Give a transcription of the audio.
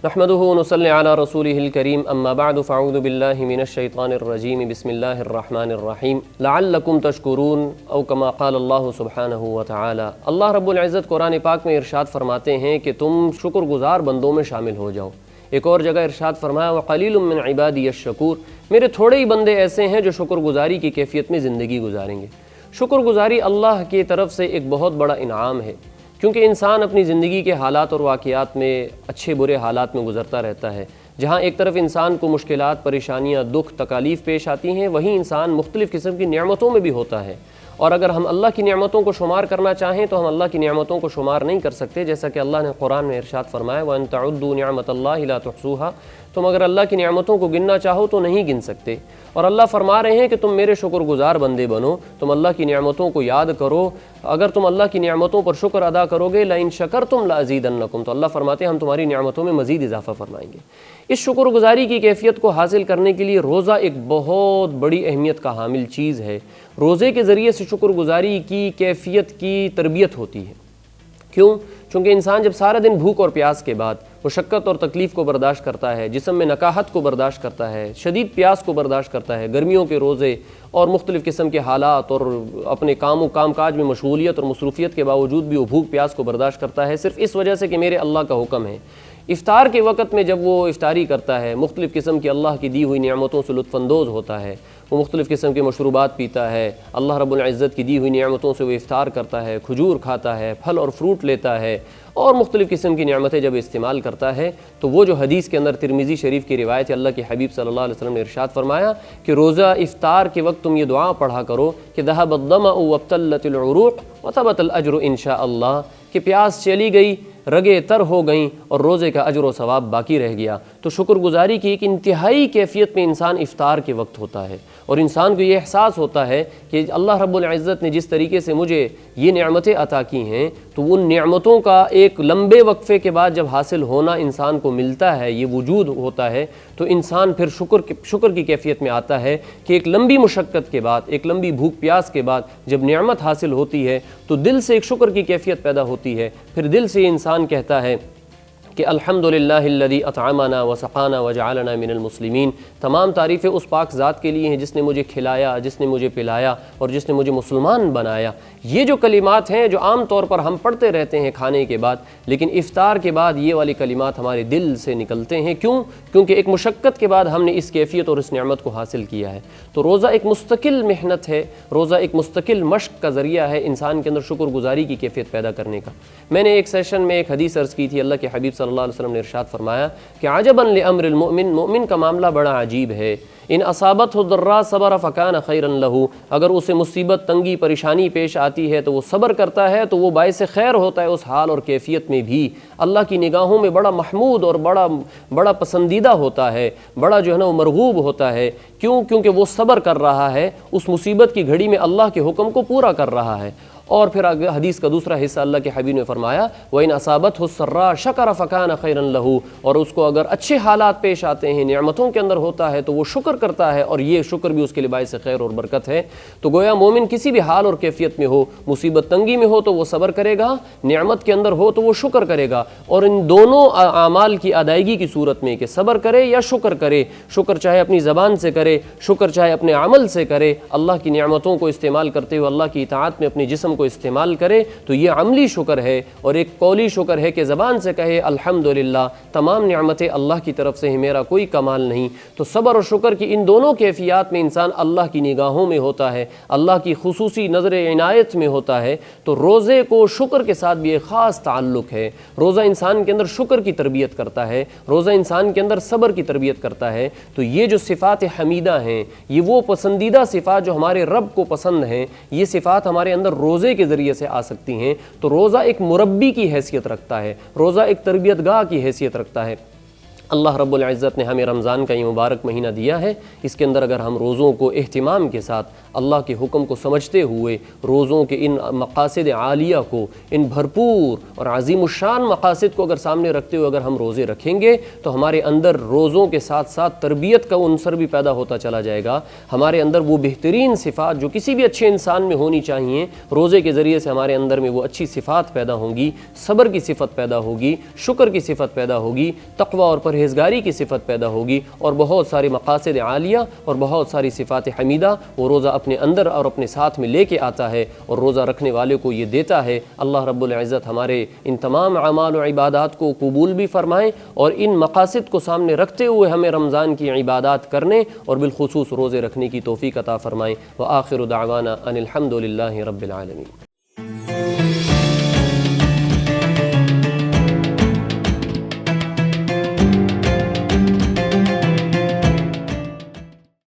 نحمده ونصلي على رسوله الكريم اما بعد فاعوذ بالله من الشيطان الرجيم بسم الله الرحمن الرحیم لعلکم تشکرون او کما قال اللہ سبحانہ وتعالی۔ اللہ رب العزت قرآن پاک میں ارشاد فرماتے ہیں کہ تم شکر گزار بندوں میں شامل ہو جاؤ۔ ایک اور جگہ ارشاد فرمایا وقلیل من عبادی الشکور، میرے تھوڑے ہی بندے ایسے ہیں جو شکر گزاری کی کیفیت میں زندگی گزاریں گے۔ شکر گزاری اللہ کی طرف سے ایک بہت بڑا انعام ہے، کیونکہ انسان اپنی زندگی کے حالات اور واقعات میں اچھے برے حالات میں گزرتا رہتا ہے۔ جہاں ایک طرف انسان کو مشکلات، پریشانیاں، دکھ، تکالیف پیش آتی ہیں، وہیں انسان مختلف قسم کی نعمتوں میں بھی ہوتا ہے۔ اور اگر ہم اللہ کی نعمتوں کو شمار کرنا چاہیں تو ہم اللہ کی نعمتوں کو شمار نہیں کر سکتے، جیسا کہ اللہ نے قرآن میں ارشاد فرمایا وَإِن تَعُدُّوا نِعْمَةَ اللَّهِ لَا تُحْصُوهَا، تم اگر اللہ کی نعمتوں کو گننا چاہو تو نہیں گن سکتے۔ اور اللہ فرما رہے ہیں کہ تم میرے شکر گزار بندے بنو، تم اللہ کی نعمتوں کو یاد کرو۔ اگر تم اللہ کی نعمتوں پر شکر ادا کرو گے لَإِن شَكَرْتُمْ لَأَزِيدَنَّكُمْ، تو اللہ فرماتے ہیں ہم تمہاری نعمتوں میں مزید اضافہ فرمائیں گے۔ اس شکر گزاری کی کیفیت کو حاصل کرنے کے لیے روزہ ایک بہت بڑی اہمیت کا حامل چیز ہے۔ روزے کے ذریعے سے شکر گزاری کی کیفیت کی تربیت ہوتی ہے۔ کیوں؟ چونکہ انسان جب سارا دن بھوک اور پیاس کے بعد مشقت اور تکلیف کو برداشت کرتا ہے، جسم میں نکاہت کو برداشت کرتا ہے، شدید پیاس کو برداشت کرتا ہے، گرمیوں کے روزے اور مختلف قسم کے حالات اور اپنے کام کاج میں مشغولیت اور مصروفیت کے باوجود بھی وہ بھوک پیاس کو برداشت کرتا ہے صرف اس وجہ سے کہ میرے اللہ کا حکم ہے۔ افطار کے وقت میں جب وہ افطاری کرتا ہے، مختلف قسم کی اللہ کی دی ہوئی نعمتوں سے لطف اندوز ہوتا ہے، وہ مختلف قسم کے مشروبات پیتا ہے، اللہ رب العزت کی دی ہوئی نعمتوں سے وہ افطار کرتا ہے، کھجور کھاتا ہے، پھل اور فروٹ لیتا ہے اور مختلف قسم کی نعمتیں جب استعمال کرتا ہے، تو وہ جو حدیث کے اندر ترمذی شریف کی روایت ہے، اللہ کے حبیب صلی اللہ علیہ وسلم نے ارشاد فرمایا کہ روزہ افطار کے وقت تم یہ دعا پڑھا کرو کہ ذهب الظمأ وابتلت العروق وثبت الاجر ان شاء اللہ، کہ پیاس چلی گئی، رگیں تر ہو گئیں اور روزے کا اجر و ثواب باقی رہ گیا۔ تو شکر گزاری کی ایک انتہائی کیفیت میں انسان افطار کے وقت ہوتا ہے، اور انسان کو یہ احساس ہوتا ہے کہ اللہ رب العزت نے جس طریقے سے مجھے یہ نعمتیں عطا کی ہیں، تو ان نعمتوں کا ایک لمبے وقفے کے بعد جب حاصل ہونا انسان کو ملتا ہے، یہ وجود ہوتا ہے، تو انسان پھر شکر کی کیفیت میں آتا ہے کہ ایک لمبی مشقت کے بعد، ایک لمبی بھوک پیاس کے بعد جب نعمت حاصل ہوتی ہے تو دل سے ایک شکر کی کیفیت پیدا ہوتی ہے۔ پھر دل سے انسان کہتا ہے کہ الحمدللہ الذی اطعمنا وسقانا وجعلنا من المسلمین، تمام تعریفیں اس پاک ذات کے لیے ہیں جس نے مجھے کھلایا، جس نے مجھے پلایا اور جس نے مجھے مسلمان بنایا۔ یہ جو کلمات ہیں جو عام طور پر ہم پڑھتے رہتے ہیں کھانے کے بعد، لیکن افطار کے بعد یہ والی کلمات ہمارے دل سے نکلتے ہیں۔ کیوں؟ کیونکہ ایک مشقت کے بعد ہم نے اس کیفیت اور اس نعمت کو حاصل کیا ہے۔ تو روزہ ایک مستقل محنت ہے، روزہ ایک مستقل مشق کا ذریعہ ہے انسان کے اندر شکر گزاری کی کیفیت پیدا کرنے کا۔ میں نے ایک سیشن میں ایک حدیث عرض کی تھی، اللہ کے حبیب صلی اللہ علیہ وسلم نے ارشاد فرمایا کہ عجبا لامر المؤمن، مومن کا معاملہ بڑا عجیب ہے، ان اصابتہ الضراء صبر فکان خیرا لہ، اگر اسے مصیبت، تنگی، پریشانی پیش آتی ہے تو وہ صبر کرتا ہے تو وہ باعث خیر ہوتا ہے اس حال اور کیفیت میں بھی، اللہ کی نگاہوں میں بڑا محمود اور بڑا پسندیدہ ہوتا ہے، بڑا جو ہے نا وہ مرغوب ہوتا ہے۔ کیوں؟ کیونکہ وہ صبر کر رہا ہے، اس مصیبت کی گھڑی میں اللہ کے حکم کو پورا کر رہا ہے۔ اور پھر حدیث کا دوسرا حصہ اللہ کے حبیب نے فرمایا وَإِنْ أَصَابَتْهُ السَّرَّاءُ شَكَرَ فَكَانَ خَيْرًا لَهُ، اور اس کو اگر اچھے حالات پیش آتے ہیں، نعمتوں کے اندر ہوتا ہے تو وہ شکر کرتا ہے، اور یہ شکر بھی اس کے لیے باعث خیر اور برکت ہے۔ تو گویا مومن کسی بھی حال اور کیفیت میں ہو، مصیبت تنگی میں ہو تو وہ صبر کرے گا، نعمت کے اندر ہو تو وہ شکر کرے گا، اور ان دونوں اعمال کی ادائیگی کی صورت میں کہ صبر کرے یا شکر کرے، شکر چاہے اپنی زبان سے کرے، شکر چاہے اپنے عمل سے کرے، اللہ کی نعمتوں کو استعمال کرتے ہوئے اللہ کی اطاعت میں اپنے جسم کو استعمال کرے، تو یہ عملی شکر ہے۔ اور ایک قولی شکر ہے کہ زبان سے کہے الحمدللہ، تمام نعمتیں اللہ کی طرف سے ہیں، میرا کوئی کمال نہیں۔ تو صبر اور شکر کی ان دونوں کیفیات میں انسان اللہ کی نگاہوں میں ہوتا ہے، اللہ کی خصوصی نظر عنایت میں ہوتا ہے۔ تو روزے کو شکر کے ساتھ بھی ایک خاص تعلق ہے۔ روزہ انسان کے اندر شکر کی تربیت کرتا ہے، روزہ انسان کے اندر صبر کی تربیت کرتا ہے۔ تو یہ جو صفات حمیدہ ہیں، یہ وہ پسندیدہ صفات جو ہمارے رب کو پسند ہیں، یہ صفات ہمارے اندر روزے کے ذریعے سے آ سکتی ہیں۔ تو روزہ ایک مربی کی حیثیت رکھتا ہے، روزہ ایک تربیت گاہ کی حیثیت رکھتا ہے۔ اللہ رب العزت نے ہمیں رمضان کا یہ مبارک مہینہ دیا ہے، اس کے اندر اگر ہم روزوں کو اہتمام کے ساتھ اللہ کے حکم کو سمجھتے ہوئے روزوں کے ان مقاصد عالیہ کو، ان بھرپور اور عظیم الشان مقاصد کو اگر سامنے رکھتے ہوئے اگر ہم روزے رکھیں گے تو ہمارے اندر روزوں کے ساتھ ساتھ تربیت کا عنصر بھی پیدا ہوتا چلا جائے گا۔ ہمارے اندر وہ بہترین صفات جو کسی بھی اچھے انسان میں ہونی چاہیے، روزے کے ذریعے سے ہمارے اندر میں وہ اچھی صفات پیدا ہوں گی، صبر کی صفت پیدا ہوگی، شکر کی صفت پیدا ہوگی، تقوی اور پرہیزگاری کی صفت پیدا ہوگی، اور بہت ساری مقاصد عالیہ اور بہت ساری صفات حمیدہ وہ روزہ اپنے اندر اور اپنے ساتھ میں لے کے آتا ہے، اور روزہ رکھنے والے کو یہ دیتا ہے۔ اللہ رب العزت ہمارے ان تمام اعمال و عبادات کو قبول بھی فرمائیں، اور ان مقاصد کو سامنے رکھتے ہوئے ہمیں رمضان کی عبادات کرنے اور بالخصوص روزے رکھنے کی توفیق عطا فرمائیں۔ وآخر دعوانا ان الحمد للہ رب العالمین۔